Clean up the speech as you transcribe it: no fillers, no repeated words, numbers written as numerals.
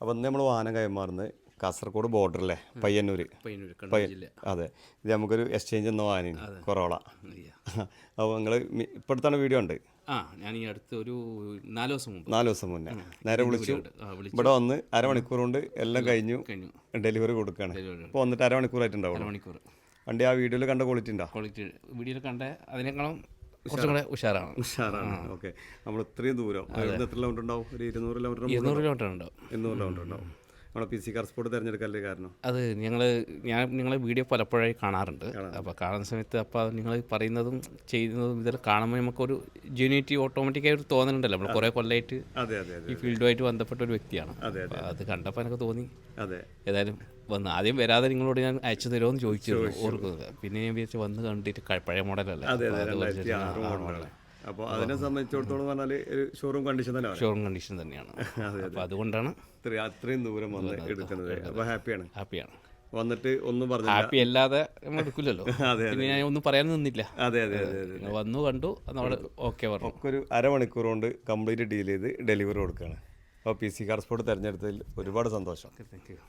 അപ്പോൾ ഇന്ന് നമ്മൾ വാഹനം കൈമാറുന്നത് കാസർഗോഡ് ബോർഡറല്ലേ, പയ്യന്നൂർ. അതെ, ഇത് നമുക്കൊരു എക്സ്ചേഞ്ച് എന്ന വാഹനം കൊറോള. അപ്പോൾ നിങ്ങൾ ഇപ്പോൾ അടുത്താണ് വീഡിയോ ഉണ്ട്. ഞാൻ ഈ അടുത്ത് ഒരു 4 ദിവസം മുന്നേ നേരെ വിളിച്ചു. ഇവിടെ വന്ന് അരമണിക്കൂർ കൊണ്ട് എല്ലാം കഴിഞ്ഞു ഡെലിവറി കൊടുക്കുകയാണ്. ഇപ്പോൾ വന്നിട്ട് അരമണിക്കൂറായിട്ടുണ്ടാവും. വണ്ടി ആ വീഡിയോയിൽ കണ്ട ക്വാളിറ്റി ഉണ്ടോ? വീഡിയോയിൽ കണ്ട അതിനേക്കാളും കുറച്ചും കൂടെ ഉഷാറാണ്. ഓക്കെ, നമ്മൾ ഇത്രയും ദൂരം എത്ര കിലോമീറ്റർ ഉണ്ടാവും? ഒരു 200 കിലോമീറ്റർ ഉണ്ടാവും. 200 കിലോമീറ്റർ ഉണ്ടാവും. നമ്മളെ PC കാർ സ്പോർട്ട് തിരഞ്ഞെടുക്കാനല്ലേ കാരണം? അത് ഞാൻ നിങ്ങളെ വീഡിയോ പലപ്പോഴായി കാണാറുണ്ട്. അപ്പോൾ കാണുന്ന സമയത്ത് അപ്പോൾ നിങ്ങൾ പറയുന്നതും ചെയ്യുന്നതും ഇതെല്ലാം കാണുമ്പോൾ നമുക്കൊരു ജെന്യൂറ്റി ഓട്ടോമാറ്റിക്കായി ഒരു തോന്നലുണ്ടല്ലോ. നമ്മൾ കുറേ കൊല്ലമായിട്ട് ഈ ഫീൽഡുമായിട്ട് ബന്ധപ്പെട്ട ഒരു വ്യക്തിയാണ്. അത് കണ്ടപ്പോൾ എനിക്ക് തോന്നി ഏതായാലും വന്ന് ആദ്യം വരാതെ നിങ്ങളോട് ഞാൻ അയച്ചു തരുമോ എന്ന് ചോദിച്ചു ഓർക്കുന്നത്. പിന്നെ ഞാൻ വിചാരിച്ചു വന്ന് കണ്ടിട്ട് പഴയ മോഡലല്ലേ. അപ്പോൾ അതിനെ സംബന്ധിച്ചിടത്തോളം പറഞ്ഞാൽ ഒരു ഷോറൂം കണ്ടീഷൻ തന്നെയാണ്. അപ്പോൾ അതുകൊണ്ടാണ് അത്രയും ദൂരം വന്ന് എടുക്കുന്നത്. അപ്പോൾ ഹാപ്പിയാണ് വന്നിട്ട് ഒന്നും പറഞ്ഞു. ഹാപ്പി അല്ലാതെ നമ്മൾ എടുക്കില്ലല്ലോ. പിന്നെ ഞാൻ ഒന്നും പറയാൻ നിന്നില്ല. വന്നു കണ്ടു, നമ്മൾ ഓക്കെ പറഞ്ഞു. ഒക്കെ ഒരു അരമണിക്കൂർ കൊണ്ട് കംപ്ലീറ്റ് ഡീൽ ചെയ്ത് ഡെലിവറി കൊടുക്കുകയാണ്. അപ്പോൾ PC കാർ സ്പോർട്ട് തിരഞ്ഞെടുത്തതിൽ ഒരുപാട് സന്തോഷം. Thank you.